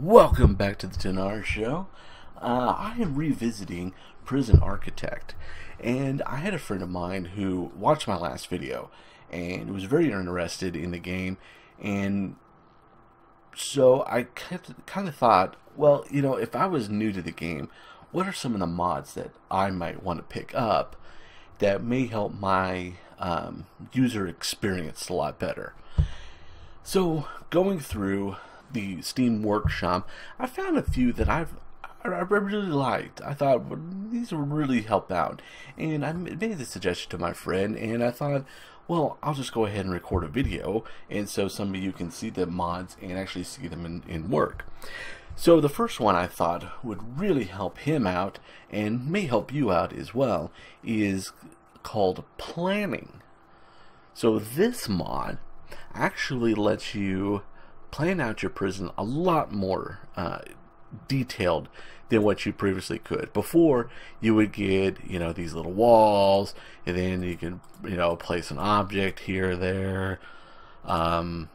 Welcome back to the Dinar Show. I am revisiting Prison Architect, and I had a friend of mine who watched my last video and was very interested in the game, and so I kind of thought, well, you know, if I was new to the game, what are some of the mods that I might want to pick up that may help my user experience a lot better? So going through the Steam Workshop, I found a few that I really liked. I thought, well, these would really help out, and I made the suggestion to my friend, and I thought, well, I'll just go ahead and record a video, and so some of you can see the mods and actually see them in work. So the first one I thought would really help him out, and may help you out as well, is called Planning. So this mod actually lets you plan out your prison a lot more detailed than what you previously could. Before, you would get, you know, these little walls, and then you can, you know, place an object here or there, and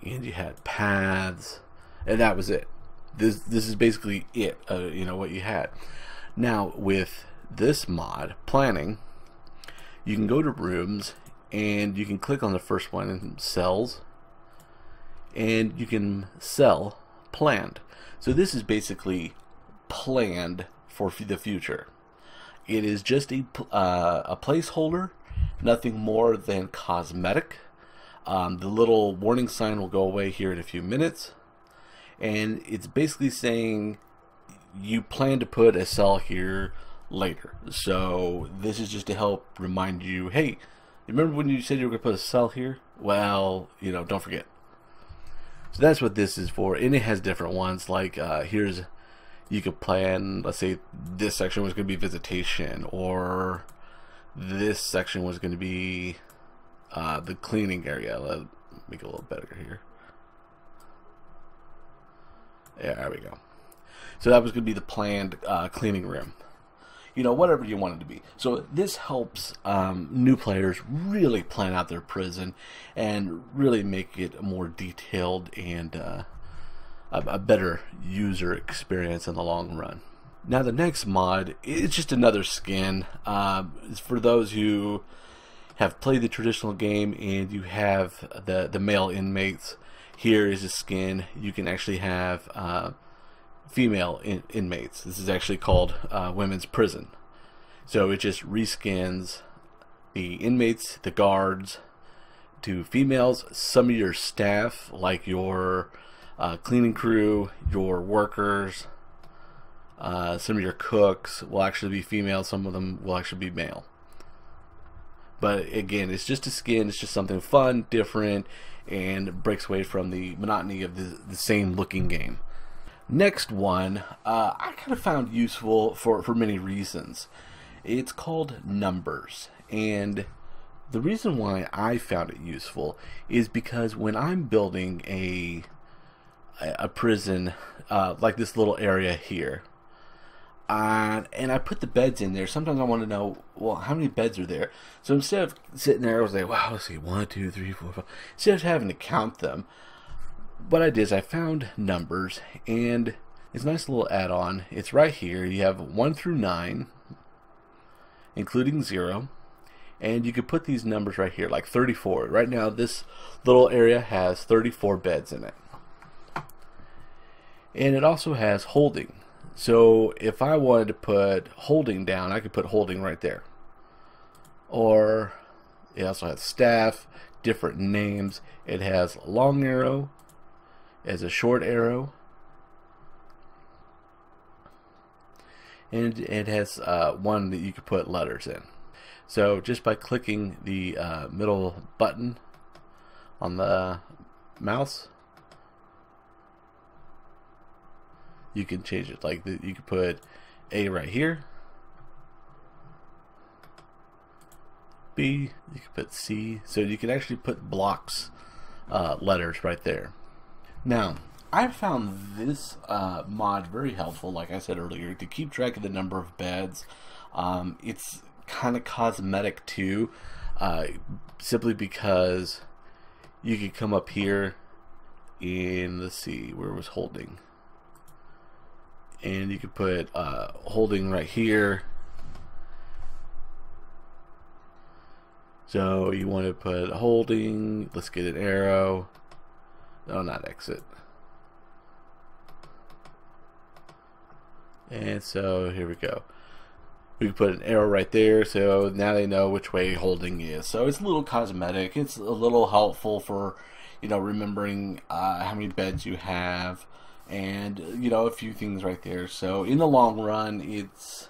you had paths, and that was it. This is basically it, you know, what you had. Now with this mod, Planning, you can go to Rooms, and you can click on the first one in Cells, and you can sell Planned. So this is basically planned for the future. It is just a placeholder, nothing more than cosmetic. The little warning sign will go away here in a few minutes, and it's basically saying you plan to put a cell here later. So this is just to help remind you, hey, you remember when you said you were going to put a cell here? Well, you know, don't forget. So that's what this is for, and it has different ones. Like here's, you could plan, let's say this section was going to be visitation, or this section was going to be the cleaning area. Let's make it a little better here. Yeah, there we go. So that was going to be the planned cleaning room. You know, whatever you want it to be. So this helps new players really plan out their prison and really make it a more detailed and a better user experience in the long run. Now the next mod is just another skin. It's for those who have played the traditional game and you have the male inmates. Here is a skin. You can actually have female inmates. This is actually called Women's Prison. So it just reskins the inmates, the guards, to females. Some of your staff, like your cleaning crew, your workers, some of your cooks will actually be female. Some of them will actually be male. But again, it's just a skin. It's just something fun, different, and breaks away from the monotony of the same looking game. Next one, I kind of found useful for many reasons. It's called Numbers, and the reason why I found it useful is because when I'm building a prison, like this little area here, and I put the beds in there, sometimes I want to know, well, how many beds are there? So instead of sitting there, I was like, wow, let's see, 1, 2, 3, 4, 5. Instead of having to count them, what I did is I found Numbers, and it's a nice little add-on. It's right here. You have 1 through 9, including 0, and you could put these numbers right here, like 34. Right now, this little area has 34 beds in it, and it also has holding. So if I wanted to put holding down, I could put holding right there. Or it also has staff, different names. It has long arrow, as a short arrow, and it has one that you could put letters in. So just by clicking the middle button on the mouse, you can change it. Like you could put A right here, B, you could put C, so you can actually put blocks, letters right there. Now, I found this mod very helpful, like I said earlier, to keep track of the number of beds. It's kind of cosmetic too, simply because you could come up here in, let's see, where was holding? And you could put holding right here. So you want to put holding, let's get an arrow. No, not exit. And so here we go. We can put an arrow right there, so now they know which way holding is. So it's a little cosmetic. It's a little helpful for, you know, remembering how many beds you have, and you know, a few things right there. So in the long run, it's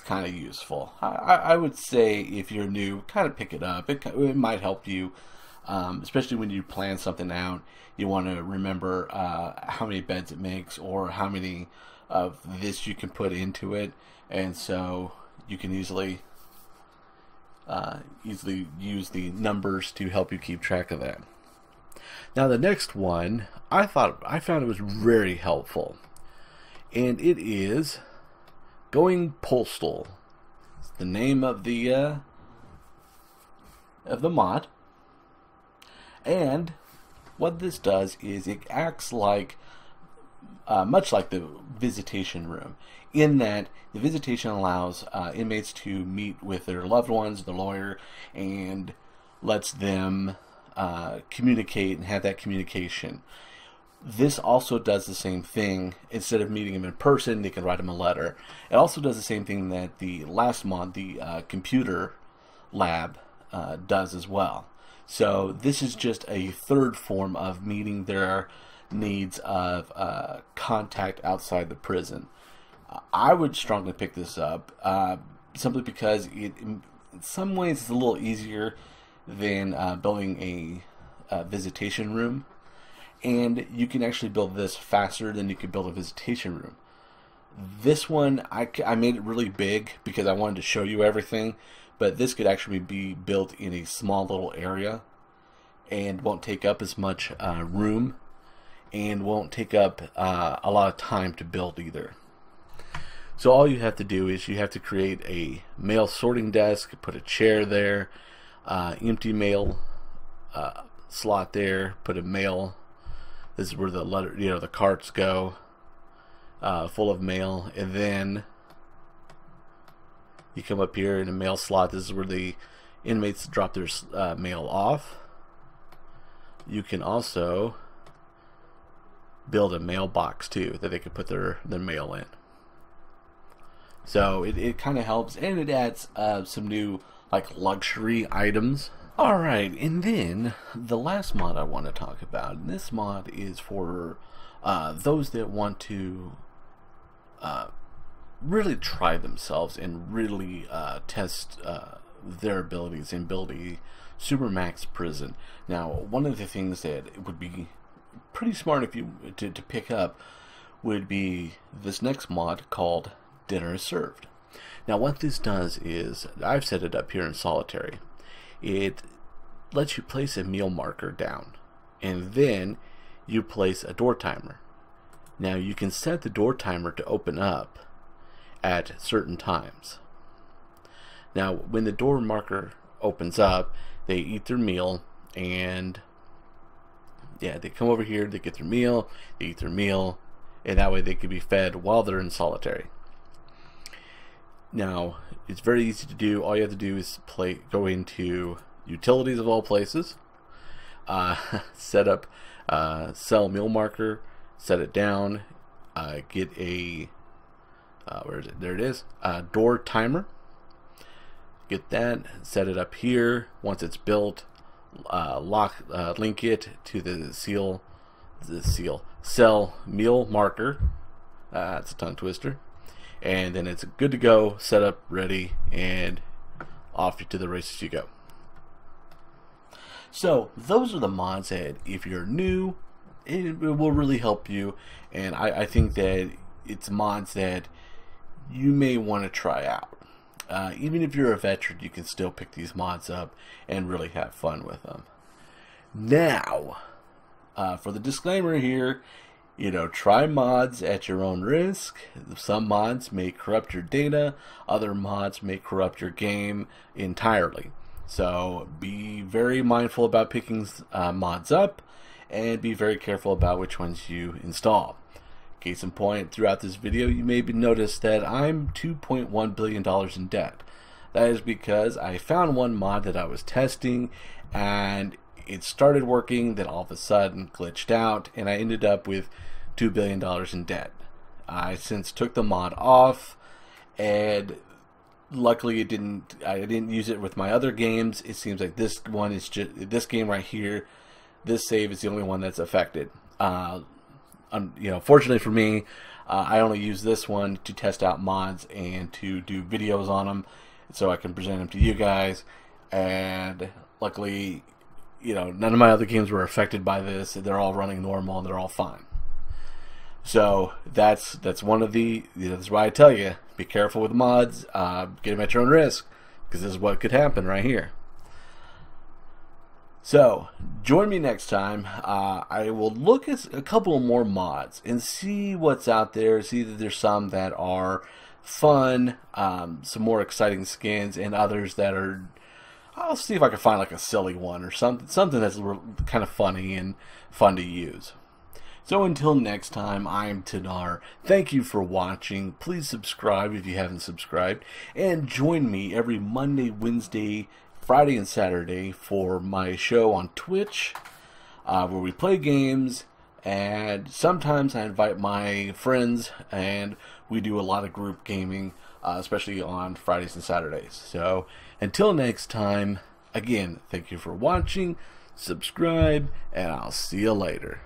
kind of useful. I would say if you're new, kind of pick it up. It might help you, especially when you plan something out. You want to remember how many beds it makes, or how many of this you can put into it, and so you can easily use the numbers to help you keep track of that. Now the next one, I found it was very helpful, and it is going postal. It's the name of the mod, and what this does is it acts like much like the visitation room, in that the visitation allows inmates to meet with their loved ones, the lawyer, and lets them communicate and have that communication. This also does the same thing. Instead of meeting them in person, they can write them a letter. It also does the same thing that the last mod, the computer lab, does as well. So this is just a third form of meeting their needs of contact outside the prison. I would strongly pick this up simply because in some ways it's a little easier than building a visitation room, and you can actually build this faster than you could build a visitation room. This one I made it really big because I wanted to show you everything, but this could actually be built in a small little area and won't take up as much room, and won't take up a lot of time to build either. So all you have to do is you have to create a mail sorting desk, put a chair there, empty mail slot there, put a mail. This is where the letter, you know, the carts go, full of mail, and then you come up here in a mail slot. This is where the inmates drop their mail off. You can also build a mailbox too that they can put their mail in. So it kind of helps, and it adds some new like luxury items. Alright, and then the last mod I want to talk about, and this mod is for those that want to really try themselves and really test their abilities and build a Supermax prison. Now, one of the things that would be pretty smart if you to pick up would be this next mod called Dinner is Served. Now what this does is, I've set it up here in solitary. It lets you place a meal marker down, and then you place a door timer. Now you can set the door timer to open up at certain times. Now when the door marker opens up, they eat their meal, and yeah, they come over here, they get their meal, they eat their meal, and that way they can be fed while they're in solitary. Now, it's very easy to do. All you have to do is go into utilities of all places, set up cell meal marker, set it down, get a where is it? There it is. Door timer. Get that, set it up here. Once it's built, link it to the cell meal marker. It's a tongue twister. And then it's good to go, set up, ready, and off to the races you go. So those are the mods that, if you're new, it will really help you, and I think that it's mods that you may want to try out. Even if you're a veteran, you can still pick these mods up and really have fun with them. Now, for the disclaimer here, you know, try mods at your own risk. Some mods may corrupt your data, other mods may corrupt your game entirely. So be very mindful about picking mods up, and be very careful about which ones you install. Case in point, throughout this video you may notice that I'm $2.1 billion in debt. That is because I found one mod that I was testing and it started working, then all of a sudden glitched out, and I ended up with $2 billion in debt. I since took the mod off, and luckily I didn't use it with my other games. It seems like this one is just this game right here. This save is the only one that's affected. Fortunately for me, I only use this one to test out mods and to do videos on them, so I can present them to you guys. And luckily, none of my other games were affected by this. They're all running normal and they're all fine. So that's one of the, that's why I tell you, be careful with mods, get them at your own risk, because this is what could happen right here. So join me next time. I will look at a couple more mods and see what's out there, see that there's some that are fun, some more exciting skins, and others that are, I'll see if I can find like a silly one or something that's kind of funny and fun to use. So until next time, I'm Tanar. Thank you for watching. Please subscribe if you haven't subscribed, and join me every Monday, Wednesday, Friday, and Saturday for my show on Twitch, where we play games, and sometimes I invite my friends, and we do a lot of group gaming, especially on Fridays and Saturdays. So until next time, again, thank you for watching, subscribe, and I'll see you later.